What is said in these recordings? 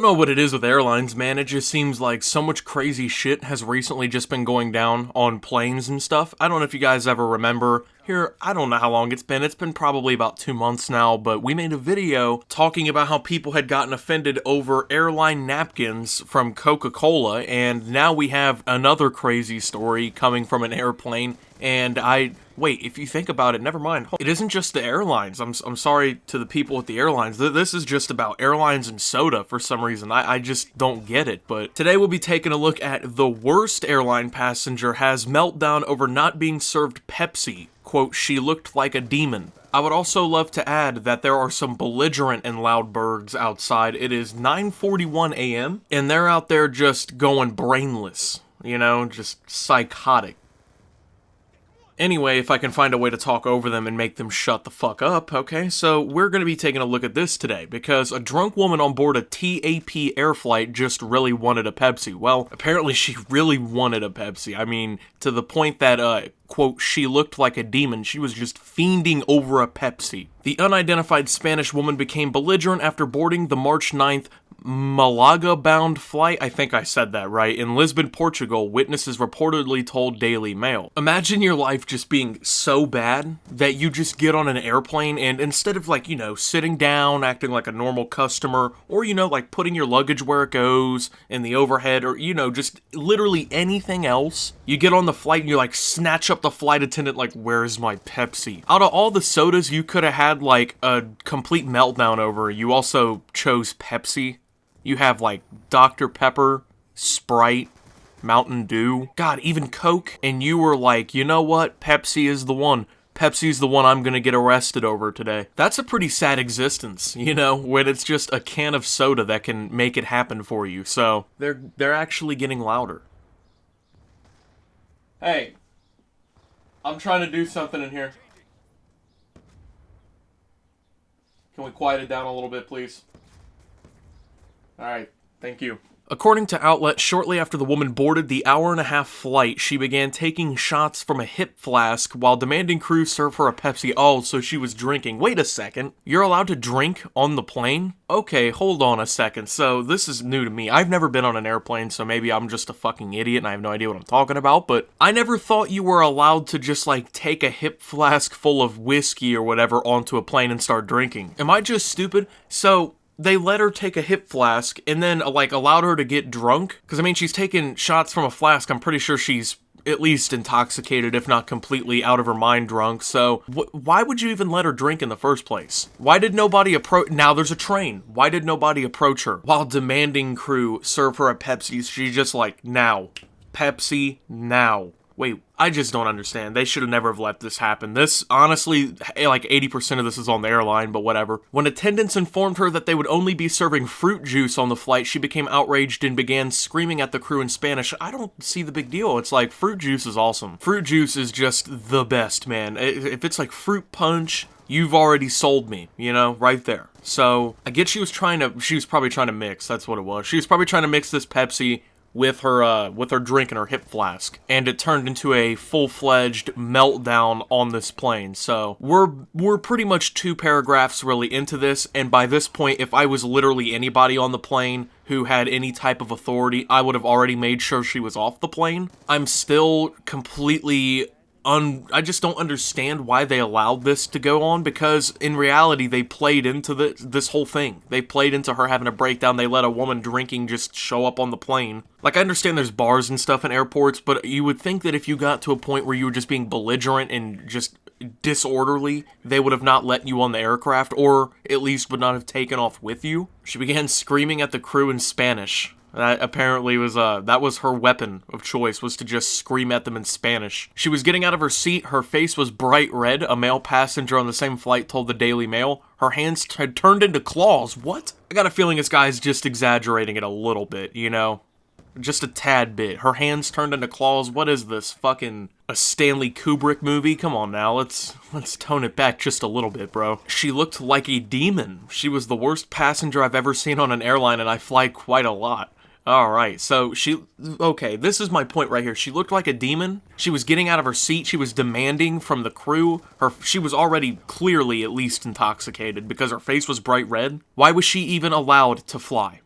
don't know what it is with airlines, man. It just seems like so much crazy shit has recently just been going down on planes and stuff. I don't know if you guys ever remember. Here, I don't know how long it's been. It's been probably about 2 months now, but we made a video talking about how people had gotten offended over airline napkins from Coca-Cola, and now we have another crazy story coming from an airplane, and wait, if you think about it, never mind. It isn't just the airlines. I'm sorry to the people at the airlines. This is just about airlines and soda for some reason. I just don't get it. But today we'll be taking a look at the worst airline passenger has meltdown over not being served Pepsi. Quote, she looked like a demon. I would also love to add that there are some belligerent and loud birds outside. It is 9:41 a.m. and they're out there just going brainless. You know, just psychotic. Anyway, if I can find a way to talk over them and make them shut the fuck up, okay? So we're going to be taking a look at this today, because a drunk woman on board a TAP air flight just really wanted a Pepsi. Well, apparently she really wanted a Pepsi. I mean, to the point that, quote, she looked like a demon. She was just fiending over a Pepsi. The unidentified Spanish woman became belligerent after boarding the March 9th Malaga-bound flight, I think I said that right, in Lisbon, Portugal, witnesses reportedly told Daily Mail. Imagine your life just being so bad that you just get on an airplane and instead of, like, you know, sitting down, acting like a normal customer, or, you know, like putting your luggage where it goes in the overhead, or, you know, just literally anything else, you get on the flight and you, like, snatch up the flight attendant like, where's my Pepsi? Out of all the sodas you could have had, like, a complete meltdown over, you also chose Pepsi. You have, like, Dr. Pepper, Sprite, Mountain Dew, God, even Coke, and you were like, you know what? Pepsi is the one. Pepsi's the one I'm gonna get arrested over today. That's a pretty sad existence, you know, when it's just a can of soda that can make it happen for you. So, they're actually getting louder. Hey, I'm trying to do something in here. Can we quiet it down a little bit, please? Alright, thank you. According to outlets, shortly after the woman boarded the hour-and-a-half flight, she began taking shots from a hip flask while demanding crew serve her a Pepsi. Oh, so she was drinking. Wait a second. You're allowed to drink on the plane? Okay, hold on a second. So, this is new to me. I've never been on an airplane, so maybe I'm just a fucking idiot and I have no idea what I'm talking about, but I never thought you were allowed to just, like, take a hip flask full of whiskey or whatever onto a plane and start drinking. Am I just stupid? So, they let her take a hip flask and then, like, allowed her to get drunk? Because, I mean, she's taking shots from a flask. I'm pretty sure she's at least intoxicated, if not completely out of her mind drunk. So, why would you even let her drink in the first place? Why did nobody approach? Now there's a train. Why did nobody approach her while demanding crew serve her a Pepsi? She's just like, now. Pepsi, now. Wait, I just don't understand. They should have never have let this happen. This, honestly, like 80% of this is on the airline, but whatever. When attendants informed her that they would only be serving fruit juice on the flight, she became outraged and began screaming at the crew in Spanish. I don't see the big deal. It's like, fruit juice is awesome. Fruit juice is just the best, man. If it's like fruit punch, you've already sold me, you know, right there. So, I get she was probably trying to mix, that's what it was. She was probably trying to mix this Pepsi with her drink in her hip flask, and it turned into a full-fledged meltdown on this plane. So we're pretty much 2 paragraphs really into this, and by this point, if I was literally anybody on the plane who had any type of authority, I would have already made sure she was off the plane. I'm still completely I just don't understand why they allowed this to go on, because in reality they played into this whole thing. They played into her having a breakdown. They let a woman drinking just show up on the plane. Like, I understand there's bars and stuff in airports, but you would think that if you got to a point where you were just being belligerent and just disorderly, they would have not let you on the aircraft, or at least would not have taken off with you. She began screaming at the crew in Spanish. That apparently was, that was her weapon of choice, was to just scream at them in Spanish. She was getting out of her seat, her face was bright red, a male passenger on the same flight told the Daily Mail. Her hands had turned into claws. What? I got a feeling this guy's just exaggerating it a little bit, you know? Just a tad bit. Her hands turned into claws. What is this, fucking a Stanley Kubrick movie? Come on now, let's tone it back just a little bit, bro. She looked like a demon. She was the worst passenger I've ever seen on an airline, and I fly quite a lot. Alright, so okay, this is my point right here. She looked like a demon. She was getting out of her seat. She was demanding from the crew. She was already clearly at least intoxicated because her face was bright red. Why was she even allowed to fly?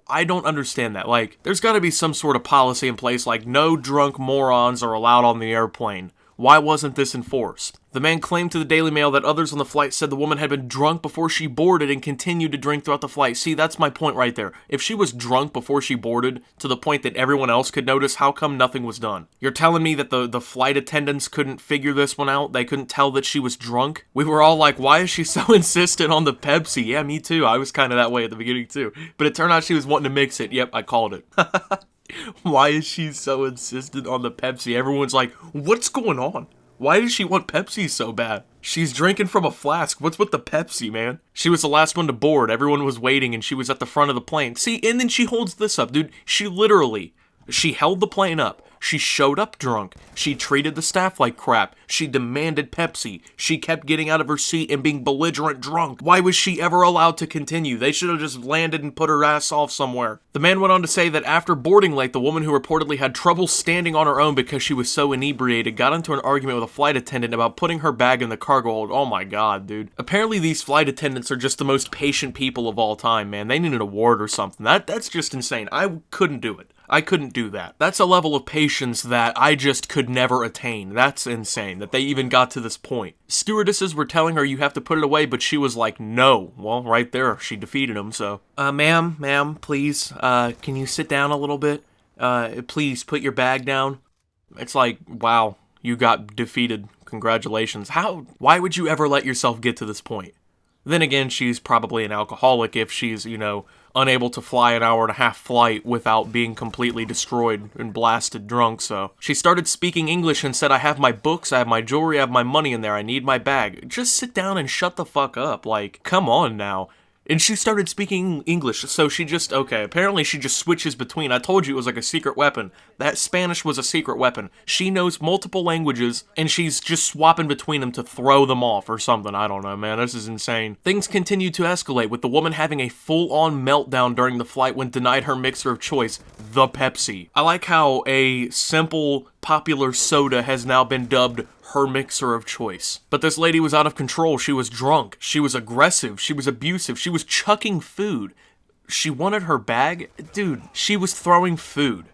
I don't understand that. Like, there's got to be some sort of policy in place, like no drunk morons are allowed on the airplane. Why wasn't this enforced? The man claimed to the Daily Mail that others on the flight said the woman had been drunk before she boarded and continued to drink throughout the flight. See, that's my point right there. If she was drunk before she boarded, to the point that everyone else could notice, how come nothing was done? You're telling me that the flight attendants couldn't figure this one out? They couldn't tell that she was drunk? We were all like, why is she so insistent on the Pepsi? Yeah, me too. I was kind of that way at the beginning too. But it turned out she was wanting to mix it. Yep, I called it. Why is she so insistent on the Pepsi? Everyone's like, what's going on? Why does she want Pepsi so bad? She's drinking from a flask. What's with the Pepsi, man? She was the last one to board. Everyone was waiting, and she was at the front of the plane. See, and then she holds this up, dude. She held the plane up. She showed up drunk. She treated the staff like crap. She demanded Pepsi. She kept getting out of her seat and being belligerent drunk. Why was she ever allowed to continue? They should have just landed and put her ass off somewhere. The man went on to say that after boarding late, the woman who reportedly had trouble standing on her own because she was so inebriated got into an argument with a flight attendant about putting her bag in the cargo hold. Oh my god, dude. Apparently these flight attendants are just the most patient people of all time, man. They need an award or something. That's just insane. I couldn't do it. I couldn't do that. That's a level of patience that I just could never attain. That's insane, that they even got to this point. Stewardesses were telling her you have to put it away, but she was like, no. Well, right there, she defeated them, so. Ma'am, please, can you sit down a little bit? Please, put your bag down. It's like, wow, you got defeated. Congratulations. Why would you ever let yourself get to this point? Then again, she's probably an alcoholic if she's, unable to fly an hour-and-a-half flight without being completely destroyed and blasted drunk, so. She started speaking English and said, I have my books, I have my jewelry, I have my money in there, I need my bag. Just sit down and shut the fuck up, like, come on now. And she started speaking English, so apparently she just switches between. I told you it was like a secret weapon. That Spanish was a secret weapon. She knows multiple languages, and she's just swapping between them to throw them off or something. I don't know, man. This is insane. Things continued to escalate, with the woman having a full-on meltdown during the flight when denied her mixer of choice, the Pepsi. I like how a simple, popular soda has now been dubbed her mixer of choice. But this lady was out of control. She was drunk. She was aggressive. She was abusive. She was chucking food. She wanted her bag? Dude, she was throwing food.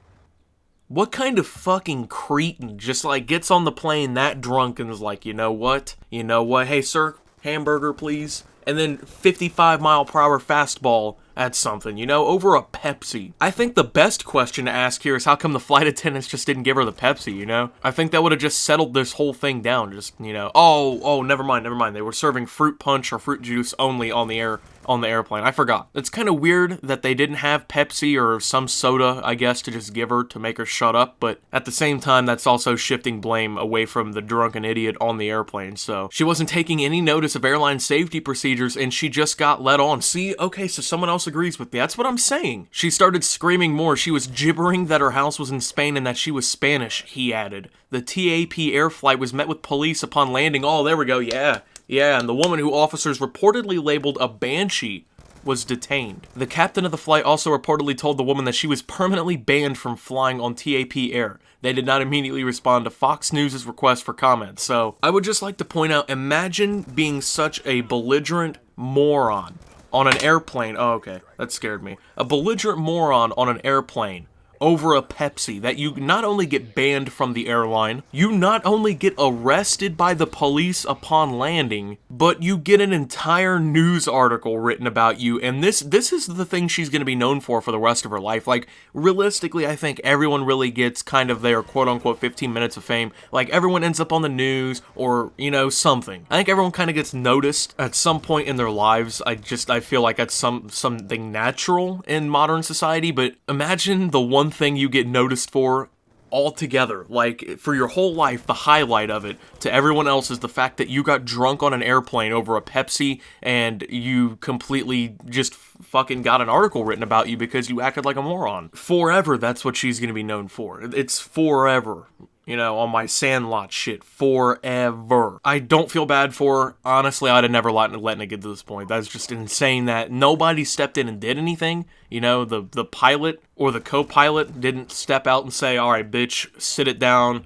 What kind of fucking cretin just gets on the plane that drunk and is like, you know what? Hey, sir, hamburger, please. And then 55-mile-per-hour fastball at something, over a Pepsi. I think the best question to ask here is how come the flight attendants just didn't give her the Pepsi, I think that would have just settled this whole thing down, oh, never mind. They were serving fruit punch or fruit juice only on the airplane. I forgot. It's kind of weird that they didn't have Pepsi or some soda, I guess, to just give her to make her shut up, but at the same time, that's also shifting blame away from the drunken idiot on the airplane, so. She wasn't taking any notice of airline safety procedures, and she just got let on. See, okay, so someone else agrees with me. That's what I'm saying. She started screaming more. She was gibbering that her house was in Spain and that she was Spanish, he added. The TAP air flight was met with police upon landing. Oh, there we go, yeah, and the woman who officers reportedly labeled a banshee was detained. The captain of the flight also reportedly told the woman that she was permanently banned from flying on TAP Air. They did not immediately respond to Fox News' request for comment. So, I would just like to point out, imagine being such a belligerent moron on an airplane. Oh, okay, that scared me. A belligerent moron on an airplane over a Pepsi, that you not only get banned from the airline, you not only get arrested by the police upon landing, but you get an entire news article written about you, and this is the thing she's going to be known for the rest of her life. Like, realistically, I think everyone really gets kind of their quote-unquote 15 minutes of fame. Like, everyone ends up on the news, or, something. I think everyone kind of gets noticed at some point in their lives. I feel like that's something natural in modern society, but imagine the one thing you get noticed for altogether, like for your whole life, the highlight of it to everyone else is the fact that you got drunk on an airplane over a Pepsi and you completely just fucking got an article written about you because you acted like a moron. Forever, that's what she's gonna be known for. It's forever. On my Sandlot shit, forever. I don't feel bad for her. Honestly, I'd have never let it get to this point. That's just insane that nobody stepped in and did anything. The pilot or the co-pilot didn't step out and say, all right, bitch, sit it down,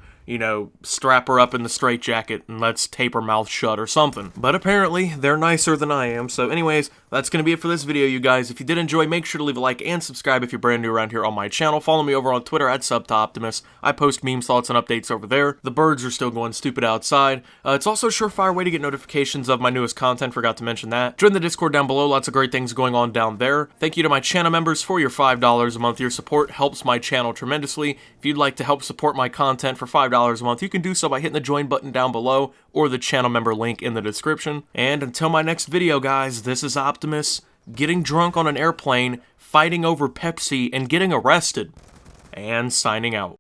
strap her up in the straitjacket and let's tape her mouth shut or something. But apparently, they're nicer than I am. So anyways, That's going to be it for this video, you guys. If you did enjoy, make sure to leave a like and subscribe if you're brand new around here on my channel. Follow me over on Twitter at @SubToOptimus. I post memes, thoughts, and updates over there. The birds are still going stupid outside. It's also a surefire way to get notifications of my newest content. Forgot to mention that. Join the Discord down below. Lots of great things going on down there. Thank you to my channel members for your $5 a month. Your support helps my channel tremendously. If you'd like to help support my content for $5 a month, you can do so by hitting the join button down below or the channel member link in the description. And until my next video, guys, this is Optimus, getting drunk on an airplane, fighting over Pepsi, and getting arrested, and signing out.